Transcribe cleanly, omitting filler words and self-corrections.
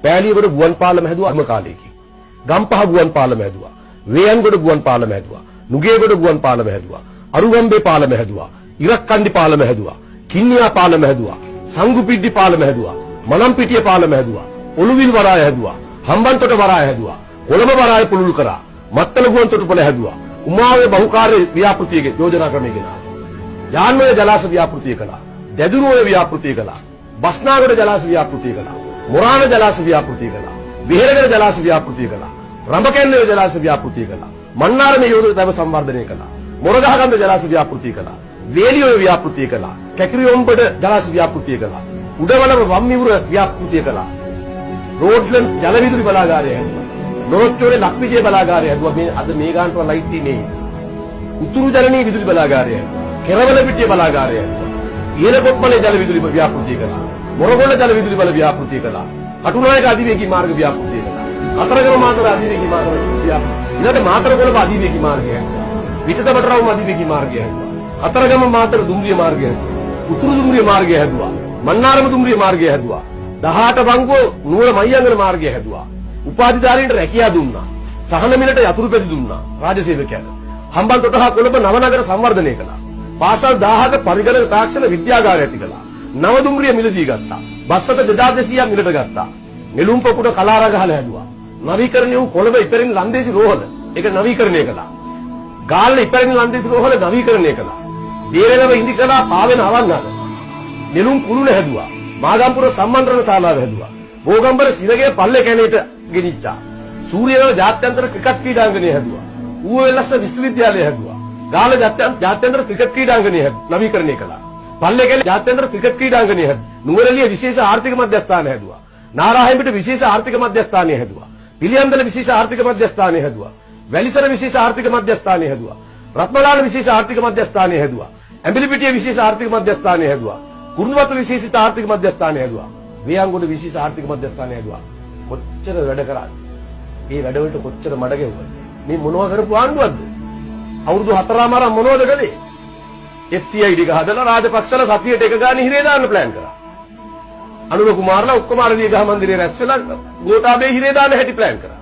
පෑලියගොඩ ගුවන් පාලම හැදුවා අම කාලයකින්. ගම්පහ ගුවන් පාලම හැදුවා. වේයන්ගොඩ ගුවන් පාලම හැදුවා. නුගේගොඩ ගුවන් පාලම හැදුවා. අරුගම්බේ පාලම හැදුවා. ඉරක්කන්දි පාලම හැදුවා. කින්නියා පාලම හැදුවා. සංගුපිඩ්ඩි පාලම හැදුවා. මනම්පිටිය පාලම හැදුවා. ඔළුවිල් වරාය හැදුවා. හම්බන්තොට වරාය හැදුවා. කොළඹ වරාය පුළුල් කරා. මත්තල ගුවන් තොටුපළ හැදුවා. උමාවේ බහුකාර්ය ව්‍යාපෘතියේ යෝජනා ක්‍රමය ගෙනා. යාන්මය ජලාශ ව්‍යාපෘතිය කළා. දැදුරුවේ ව්‍යාපෘතිය කළා. බස්නාගොඩ ජලාශ ව්‍යාපෘතිය කළා. මොරාණ ජලාශ ව්‍යාපෘතිය කළා. විහෙරගල ජලාශ ව්‍යාපෘතිය කළා. රඹකැන්දේ ජලාශ ව්‍යාපෘතිය කළා. මන්නාරමේ යෝධ තව සංවර්ධනය කළා. මොරගහකන්ද ජලාශ ව්‍යාපෘතිය කළා. වේලියෝ ව්‍යාපෘතිය කළා. කැකිරියොම්බඩ ජලාශ ව්‍යාපෘතිය කළා. උඩවලම වම්මිවුර ව්‍යාපෘතිය කළා. රෝඩ්ලන්ඩ්ස් ජල විදුලි බලාගාරය හැදුවා. නොරොච්චෝරේ ලක්විජය බලාගාරය හැදුවා. මේ අද මේ ගානට ලයිට් තියෙන්නේ. උතුරු ජලනී විදුලි බලාගාරය හැදුවා. කෙරවල පිටිය බලාගාරය හැදුවා. ඉහළ කොට්මලේ ජල විදුලි ව්‍යාපෘතිය කළා. මොරගොල්ල ජල විදුලි බල ව්‍යාපෘතිය කළා. කටුනායක අධිවේගී මාර්ග ව්‍යාපෘතිය කළා. කතරගම මාතර අධිවේගී මාර්ග ව්‍යාපෘතිය. ඊළඟට මාතර කොළඹ අධිවේගී මාර්ගය හැදුවා. විටතබටරවුම අධිවේගී මාර්ගය හැදුවා. කතරගම මාතර දුම්රිය මාර්ගය හැදුවා. උතුරු දුම්රිය මාර්ගය හැදුවා. මන්නාරම දුම්රිය මාර්ගය හැදුවා. 18 බංගුව නුවර මහියංගන මාර්ගය හැදුවා. උපාධිධාරීන්ට රැකියාව දුන්නා. සහන මිලට යතුරු පැති දුන්නා රාජසේවකයන්ට. හම්බන්තොට හා කොළඹ නවනගර සංවර්ධනය කළා. පාසල් 1000ක පරිගණක තාක්ෂණ විද්‍යාගාරය ඇති කළා. නව දුම්රිය මිලදී ගත්තා. බස්වත 2200ක් මිලට ගත්තා. නෙළුම් පොකුට කලාරගහල හැදුවා. නවීකරණය වූ කොළඹ ඉපැරණි ලන්දේසි රෝහල ඒක නවීකරණය කළා. ගාල්ල ඉපැරණි ලන්දේසි රෝහල නවීකරණය කළා. දේරගම ඉන්දිකලා පාවෙන අවන්නාද. නෙළුම් කුළුණ හැදුවා. මාගම්පුර සම්මන්ත්‍රණ ශාලාව හැදුවා. බෝගම්බර සිරගේ පල්ලේ කැලේට ගෙනිච්චා. සූරියවැල ජාත්‍යන්තර ක්‍රිකට් ක්‍රීඩාංගණය හැදුවා. ඌවැල්ලස්ස විශ්වවිද්‍යාලය හැදුවා. ගාල්ල ජාත්‍යන්තර ක්‍රිකට් ක්‍රීඩාංගණය නවීකරණය කළා. පල්ලේ කැලේ ජාත්‍යන්තර ක්‍රිකට් ක්‍රීඩාංගණය හැදුවා. නුවරඑළිය විශේෂ ආර්ථික මධ්‍යස්ථානය හැදුවා. නාරායන්පිට විශේෂ ආර්ථික මධ්‍යස්ථානය හැදුවා. පිළියන්දල විශේෂ ආර්ථික මධ්‍යස්ථානය හැදුවා. වැලිසර විශේෂ ආර්ථික මධ්‍යස්ථානය හැදුවා. රත්මලාන විශේෂ ආර්ථික මධ්‍යස්ථානය හැදුවා. ඇඹිලිපිටිය විශේෂ ආර්ථික මධ්‍යස්ථානය හැදුවා. කුරුණුවතු විශේෂිත ආර්ථික මධ්‍යස්ථානය හැදුවා. වේයන්ගොඩ විශේෂ ආර්ථික මධ්‍යස්ථානය හැදුවා. කොච්චර වැඩ කරාද? මේ වැඩවලට කොච්චර මඩ ගැහුවද? මේ මොනව කරපු ආණ්ඩුවක්ද? අවුරුදු 4මාරක් මොනවද කළේ? FCID එක හදලා රාජපක්ෂලා සතියට එක ගානේ හිරේ දාන්න ප්ලෑන් කරා. අනුර කුමාරලා ඔක්කොම අරලිය ගහ මන්දිරේ රැස් වෙලා ගෝඨාභය හිරේ දාන්න හැටි ප්ලෑන් කරා.